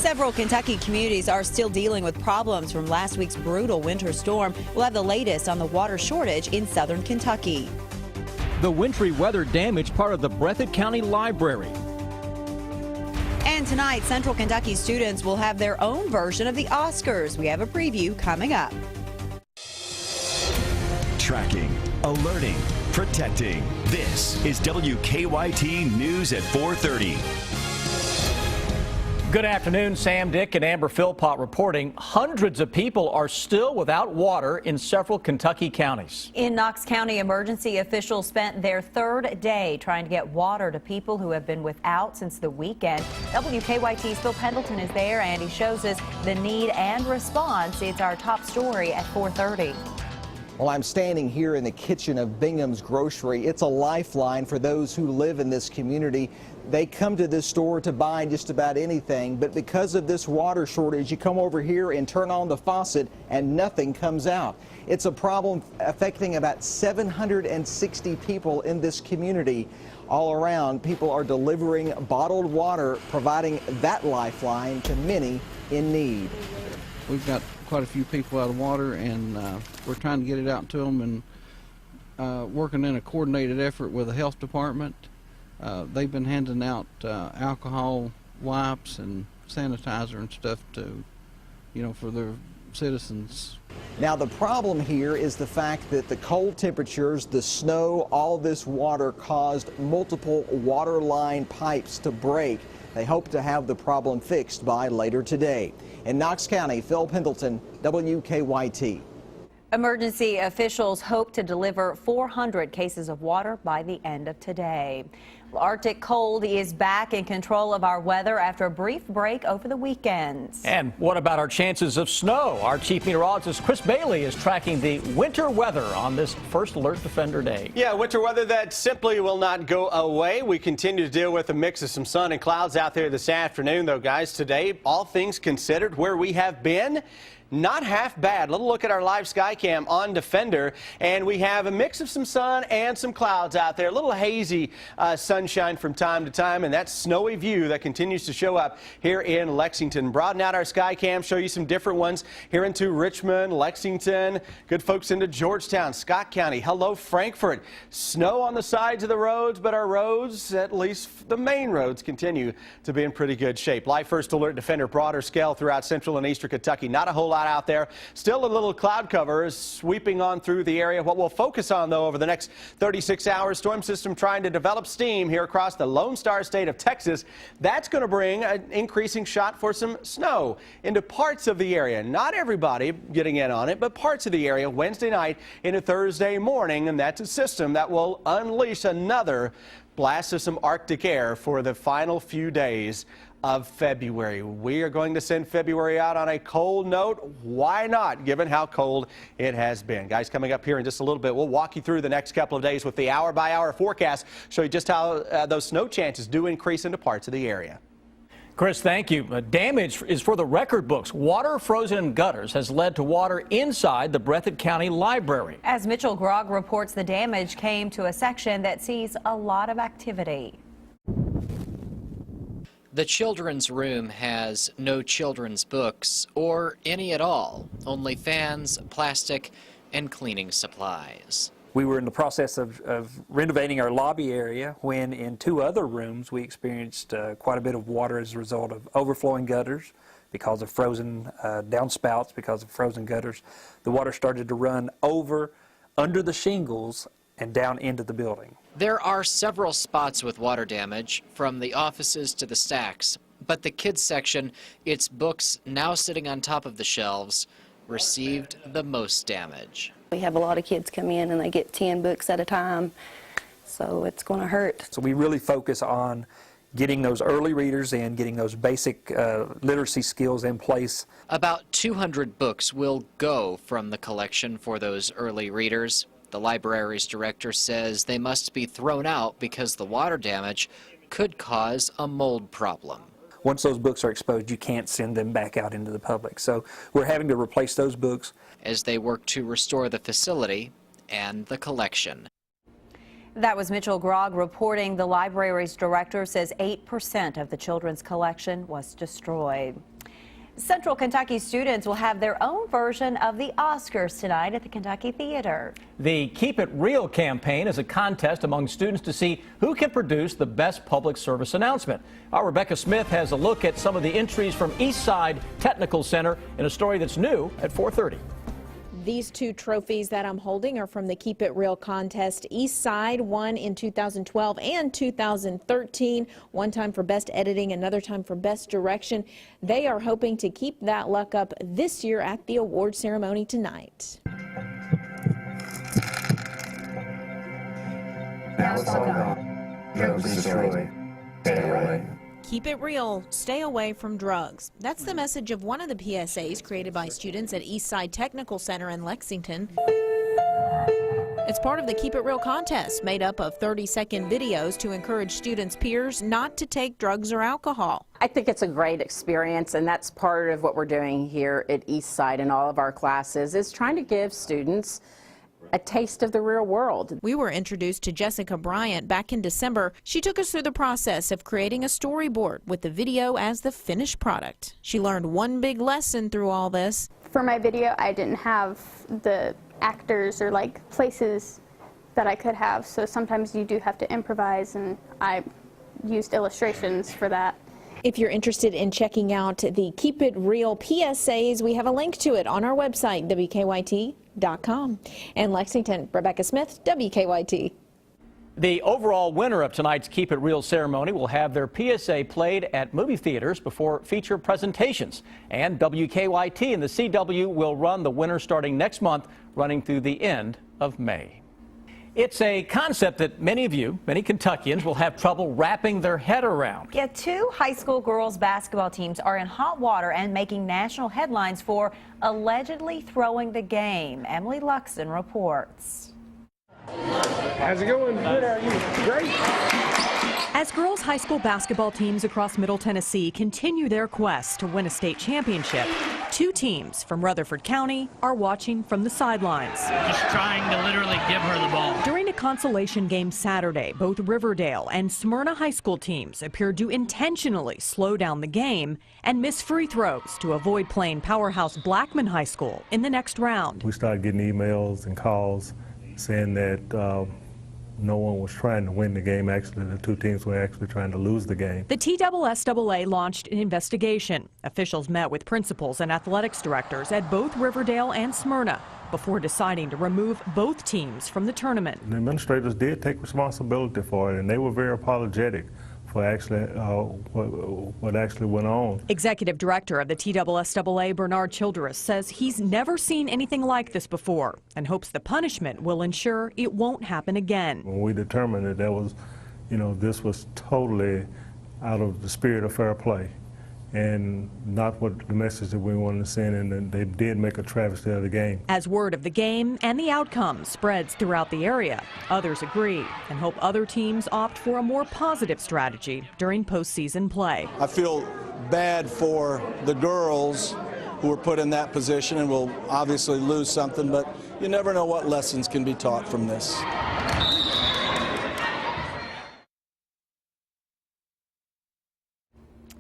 Several Kentucky communities are still dealing with problems from last week's brutal winter storm. We'll have the latest on the water shortage in southern Kentucky. The wintry weather damaged part of the Breathitt County Library. And tonight, Central Kentucky students will have their own version of the Oscars. We have a preview coming up. Tracking, alerting, protecting. This is WKYT News at 4:30. Good afternoon. Sam Dick and Amber Philpott reporting hundreds of people are still without water in several Kentucky counties. In Knox County, emergency officials spent their third day trying to get water to people who have been without since the weekend. WKYT's Phil Pendleton is there and he shows us the need and response. It's our top story at 4:30. Well, I'm standing here in the kitchen of Bingham's Grocery. It's a lifeline for those who live in this community. They come to this store to buy just about anything, but because of this water shortage, you come over here and turn on the faucet and nothing comes out. It's a problem affecting about 760 people in this community. All around, people are delivering bottled water, providing that lifeline to many in need. We've got quite a few people out of water, and we're trying to get it out to them, and working in a coordinated effort with the health department. They've been handing out alcohol wipes and sanitizer and stuff to, for their citizens. Now the problem here is the fact that the cold temperatures, the snow, all this water caused multiple water line pipes to break. They hope to have the problem fixed by later today. In Knox County, Phil Pendleton, WKYT. Emergency officials hope to deliver 400 cases of water by the end of today. Arctic cold is back in control of our weather after a brief break over the weekend. And what about our chances of snow? Our chief meteorologist Chris Bailey is tracking the winter weather on this First Alert Defender Day. Yeah, winter weather that simply will not go away. We continue to deal with a mix of some sun and clouds out there this afternoon, though, guys. Today, all things considered, where we have been, not half bad. Let's look at our live sky cam on Defender, and we have a mix of some sun and some clouds out there. A little hazy sunshine from time to time, and that snowy view that continues to show up here in Lexington. Broaden out our sky cam, show you some different ones here into Richmond, Lexington, good folks into Georgetown, Scott County. Hello, Frankfort. Snow on the sides of the roads, but our roads, at least the main roads, continue to be in pretty good shape. Live First Alert Defender, broader scale throughout central and eastern Kentucky. Not a whole lot out there. Still a little cloud cover is sweeping on through the area. What we'll focus on, though, over the next 36 hours, storm system trying to develop steam here across the Lone Star State of Texas. That's going to bring an increasing shot for some snow into parts of the area. Not everybody getting in on it, but parts of the area Wednesday night into Thursday morning, and that's a system that will unleash another blast of some Arctic air for the final few days of February. We are going to send February out on a cold note. Why not, given how cold it has been? Guys, coming up here in just a little bit, we'll walk you through the next couple of days with the hour-by-hour forecast, show you just how those snow chances do increase into parts of the area. Chris, thank you. Damage is for the record books. Water frozen in gutters has led to water inside the Breathitt County Library. As Mitchell Grogg reports, the damage came to a section that sees a lot of activity. The children's room has no children's books, or any at all, only fans, plastic, and cleaning supplies. We were in the process of renovating our lobby area when in two other rooms we experienced quite a bit of water as a result of overflowing gutters because of frozen downspouts, because of frozen gutters. The water started to run over, under the shingles, and down into the building. There are several spots with water damage, from the offices to the stacks, but the kids section, its books now sitting on top of the shelves, received the most damage. We have a lot of kids come in and they get 10 books at a time, so it's going to hurt. So we really focus on getting those early readers in, getting those basic literacy skills in place. About 200 books will go from the collection for those early readers. The library's director says they must be thrown out because the water damage could cause a mold problem. Once those books are exposed, you can't send them back out into the public. So we're having to replace those books. As they work to restore the facility and the collection. That was Mitchell Grogg reporting. The library's director says 8% of the children's collection was destroyed. Central Kentucky students will have their own version of the Oscars tonight at the Kentucky Theater. The Keep It Real campaign is a contest among students to see who can produce the best public service announcement. Our Rebecca Smith has a look at some of the entries from Eastside Technical Center in a story that's new at 4:30. These two trophies that I'm holding are from the Keep It Real contest. Eastside won in 2012 and 2013. One time for best editing, another time for best direction. They are hoping to keep that luck up this year at the award ceremony tonight. Now it's all gone. Drugs destroy. Stay away. Keep it real, stay away from drugs. That's the message of one of the PSAs created by students at Eastside Technical Center in Lexington. It's part of the Keep It Real contest, made up of 30-second videos to encourage students' peers not to take drugs or alcohol. I think it's a great experience, and that's part of what we're doing here at Eastside in all of our classes, is trying to give students a taste of the real world. We were introduced to Jessica Bryant back in December. She took us through the process of creating a storyboard with the video as the finished product. She learned one big lesson through all this. For my video, I didn't have the actors or like places that I could have, so sometimes you do have to improvise, and I used illustrations for that. If you're interested in checking out the Keep It Real PSAs, we have a link to it on our website, WKYT.com. In Lexington, Rebecca Smith, WKYT. The overall winner of tonight's Keep It Real ceremony will have their PSA played at movie theaters before feature presentations. And WKYT and the CW will run the winner starting next month, running through the end of May. It's a concept that many Kentuckians, will have trouble wrapping their head around. Yeah, two high school girls basketball teams are in hot water and making national headlines for allegedly throwing the game. Emily Luxon reports. How's it going? Good, how are you? Great. As girls' high school basketball teams across Middle Tennessee continue their quest to win a state championship, two teams from Rutherford County are watching from the sidelines. Just trying to literally give her the ball. During a consolation game Saturday, both Riverdale and Smyrna high school teams appeared to intentionally slow down the game and miss free throws to avoid playing powerhouse Blackman High School in the next round. We started getting emails and calls saying that no one was trying to win the game. Actually, the two teams were actually trying to lose the game. The TSSAA launched an investigation. Officials met with principals and athletics directors at both Riverdale and Smyrna before deciding to remove both teams from the tournament. The administrators did take responsibility for it, and they were very apologetic for actually what actually went on. Executive Director of the TSSAA, Bernard Childress, says he's never seen anything like this before and hopes the punishment will ensure it won't happen again. When we determined that there was, this was totally out of the spirit of fair play and not what the message that we wanted to send, and they did make a travesty of the game. As word of the game and the outcome spreads throughout the area, others agree and hope other teams opt for a more positive strategy during postseason play. I feel bad for the girls who were put in that position and will obviously lose something, but you never know what lessons can be taught from this.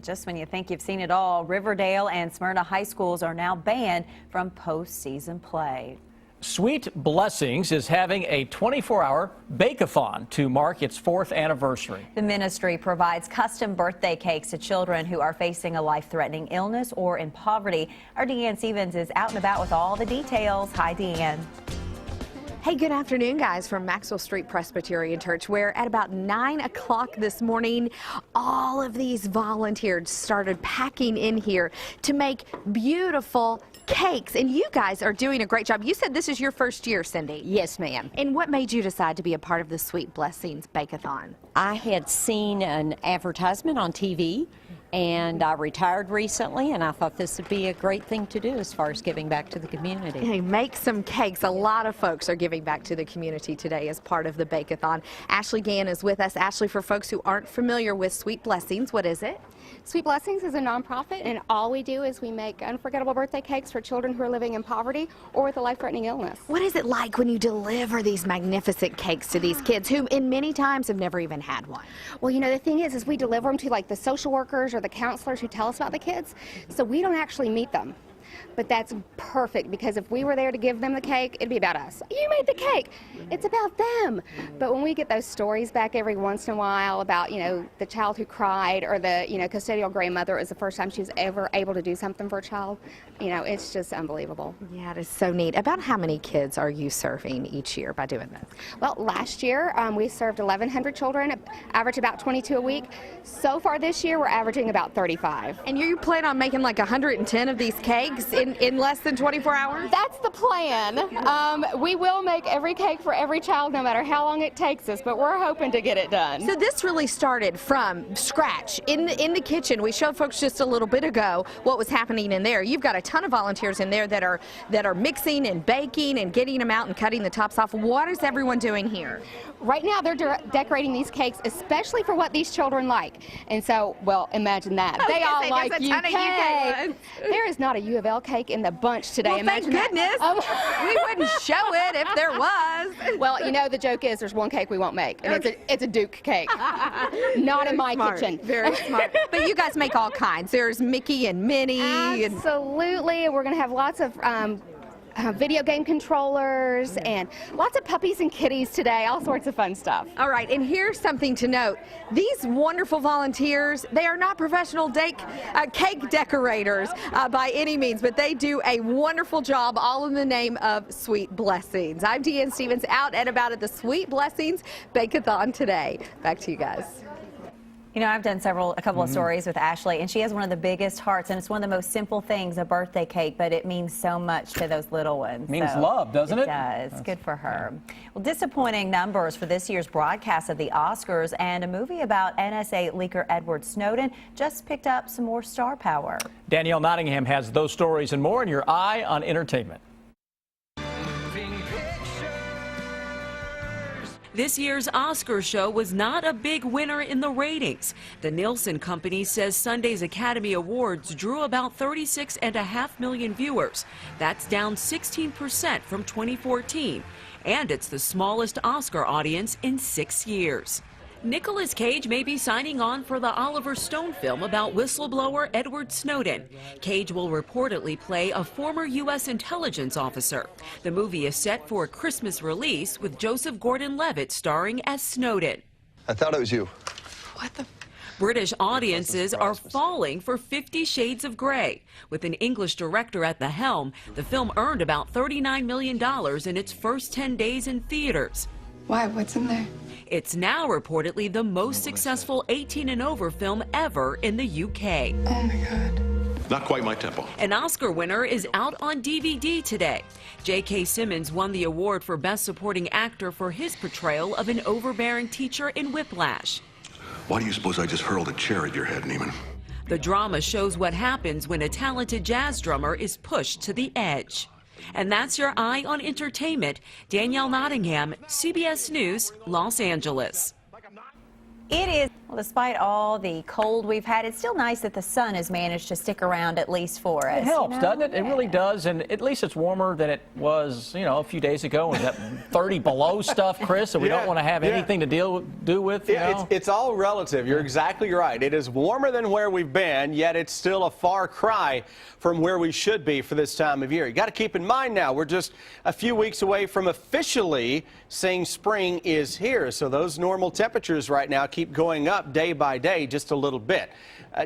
Just when you think you've seen it all, Riverdale and Smyrna high schools are now banned from postseason play. Sweet Blessings is having a 24-hour bake-a-thon to mark its 4th anniversary. The ministry provides custom birthday cakes to children who are facing a life-threatening illness or in poverty. Our Deanne Stevens is out and about with all the details. Hi, Deanne. Hey, good afternoon, guys, from Maxwell Street Presbyterian Church, where at about 9 o'clock this morning, all of these volunteers started packing in here to make beautiful cakes. And you guys are doing a great job. You said this is your first year, Cindy. Yes, ma'am. And what made you decide to be a part of the Sweet Blessings Bake-a-thon? I had seen an advertisement on TV, and I retired recently, and I thought this would be a great thing to do as far as giving back to the community. Hey, make some cakes. A lot of folks are giving back to the community today as part of the Bake-a-thon. Ashley Gann is with us. Ashley, for folks who aren't familiar with Sweet Blessings, what is it? Sweet Blessings is a nonprofit, and all we do is we make unforgettable birthday cakes for children who are living in poverty or with a life-threatening illness. What is it like when you deliver these magnificent cakes to these kids who in many times have never even had one? Well, you know, the thing is we deliver them to like the social workers or the counselors who tell us about the kids, so we don't actually meet them. But that's perfect, because if we were there to give them the cake, it'd be about us. You made the cake. It's about them. But when we get those stories back every once in a while about, you know, the child who cried, or the, you know, custodial grandmother, it was the first time she was ever able to do something for a child, you know, it's just unbelievable. Yeah, it is so neat. About how many kids are you serving each year by doing this? Well, last year we served 1,100 children, average about 22 a week. So far this year, we're averaging about 35. And you plan on making like 110 of these cakes in less than 24 hours? That's the plan. We will make every cake for every child, no matter how long it takes us, but we're hoping to get it done. So this really started from scratch in the kitchen. We showed folks just a little bit ago what was happening in there. You've got a ton of volunteers in there that are mixing and baking and getting them out and cutting the tops off. What is everyone doing here? Right now they're decorating these cakes especially for what these children like. And so, well, imagine that. They all like UK ones. There is not a U of L cake in the bunch today. Well, thank goodness. We wouldn't show it if there was. Well, you know, the joke is there's one cake we won't make, and it's a Duke cake. Not in my kitchen. Very smart. But you guys make all kinds. There's Mickey and Minnie. Absolutely. We're going to have lots of video game controllers and lots of puppies and kitties today, all sorts of fun stuff. All right, and here's something to note. These wonderful volunteers, they are not professional cake decorators by any means, but they do a wonderful job, all in the name of Sweet Blessings. I'm Deanne Stevens, out and about at the Sweet Blessings Bake-a-thon today. Back to you guys. You know, I've done a couple of stories with Ashley, and she has one of the biggest hearts, and it's one of the most simple things, a birthday cake, but it means so much to those little ones. It means love, doesn't it? It does. That's good for her. Well, disappointing numbers for this year's broadcast of the Oscars, and a movie about NSA leaker Edward Snowden just picked up some more star power. Danielle Nottingham has those stories and more in your Eye on Entertainment. This year's Oscar show was not a big winner in the ratings. The Nielsen company says Sunday's Academy Awards drew about 36.5 million viewers. That's down 16% from 2014. And it's the smallest Oscar audience in 6 years. Nicolas Cage may be signing on for the Oliver Stone film about whistleblower Edward Snowden. Cage will reportedly play a former U.S. intelligence officer. The movie is set for a Christmas release with Joseph Gordon-Levitt starring as Snowden. I thought it was you. What the? British audiences are falling for 50 Shades of Grey. With an English director at the helm, the film earned about $39 million in its first 10 days in theaters. Why? What's in there? It's now reportedly the most successful 18 and over film ever in the UK. Oh my God. Not quite my tempo. An Oscar winner is out on DVD today. J.K. Simmons won the award for Best Supporting Actor for his portrayal of an overbearing teacher in Whiplash. Why do you suppose I just hurled a chair at your head, Neiman? The drama shows what happens when a talented jazz drummer is pushed to the edge. And that's your Eye on Entertainment. Danielle Nottingham, CBS News, Los Angeles. It is, well, despite all the cold we've had, it's still nice that the sun has managed to stick around at least for us. It helps, doesn't it? It really does, and at least it's warmer than it was, you know, a few days ago. And that 30 below stuff, Chris, so we don't want to have anything to do with. You know? It's all relative. You're exactly right. It is warmer than where we've been, yet it's still a far cry from where we should be for this time of year. You got to keep in mind now, we're just a few weeks away from officially saying spring is here. So those normal temperatures right now keep going up day by day just a little bit.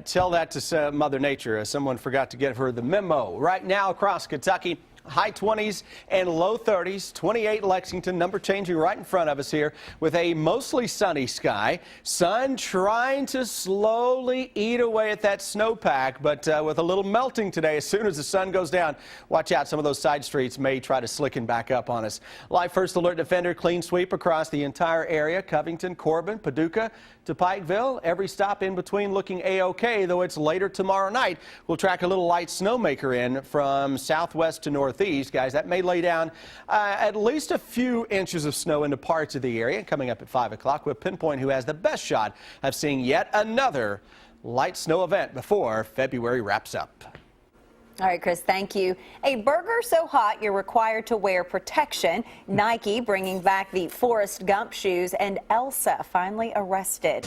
Tell that to Mother Nature. Someone forgot to give her the memo. Right now across Kentucky, high 20s and low 30s, 28 Lexington, number changing right in front of us here with a mostly sunny sky. Sun trying to slowly eat away at that snowpack, but with a little melting today. As soon as the sun goes down, watch out, some of those side streets may try to slicken back up on us. Live First Alert Defender clean sweep across the entire area. Covington, Corbin, Paducah to Pikeville. Every stop in between looking A-OK, though it's later tomorrow night. We'll track a little light snowmaker in from southwest to northeast. Guys, that may lay down at least a few inches of snow into parts of the area. Coming up at 5 o'clock, we'll pinpoint who has the best shot of seeing yet another light snow event before February wraps up. All right, Chris, thank you. A burger so hot you're required to wear protection. Nike bringing back the Forrest Gump shoes, and Elsa finally arrested.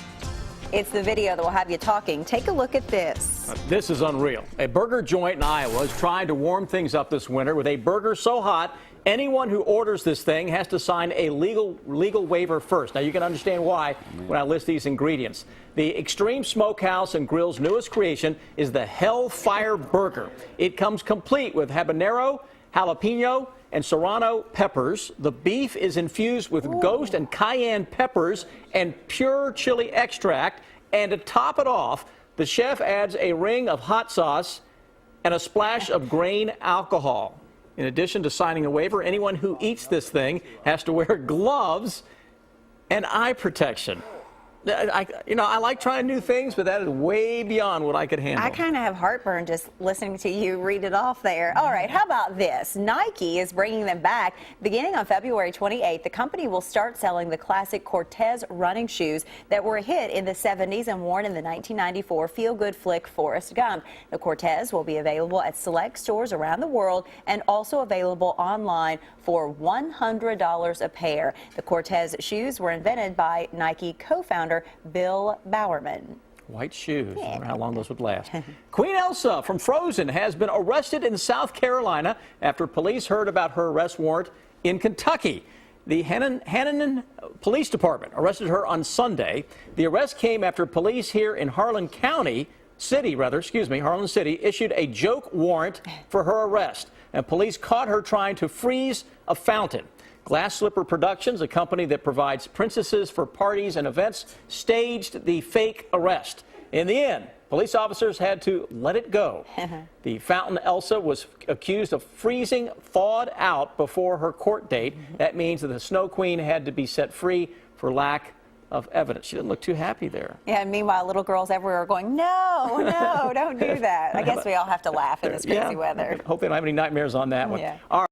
It's the video that will have you talking. Take a look at this. This is unreal. A burger joint in Iowa is trying to warm things up this winter with a burger so hot anyone who orders this thing has to sign a legal waiver first. Now, you can understand why when I list these ingredients. The Extreme Smokehouse and Grill's newest creation is the Hellfire Burger. It comes complete with habanero, jalapeno, and serrano peppers. The beef is infused with ghost and cayenne peppers and pure chili extract. And to top it off, the chef adds a ring of hot sauce and a splash of grain alcohol. In addition to signing a waiver, anyone who eats this thing has to wear gloves and eye protection. I like trying new things, but that is way beyond what I could handle. I kind of have heartburn just listening to you read it off there. All right, how about this? Nike is bringing them back. Beginning on February 28th, the company will start selling the classic Cortez running shoes that were a hit in the 70s and worn in the 1994 feel-good flick Forrest Gump. The Cortez will be available at select stores around the world and also available online for $100 a pair. The Cortez shoes were invented by Nike co-founder Bill Bowerman. White shoes. I wonder how long those would last. Queen Elsa from Frozen has been arrested in South Carolina after police heard about her arrest warrant in Kentucky. The Hannon Police Department arrested her on Sunday. The arrest came after police here in Harlan City issued a joke warrant for her arrest, and police caught her trying to freeze a fountain. Glass Slipper Productions, a company that provides princesses for parties and events, staged the fake arrest. In the end, police officers had to let it go. The fountain Elsa was accused of freezing thawed out before her court date. That means that the Snow Queen had to be set free for lack of evidence. She didn't look too happy there. Yeah, and meanwhile, little girls everywhere are going, no, no, don't do that. I guess we all have to laugh in this crazy weather. Hope they don't have any nightmares on that one. Yeah. All right.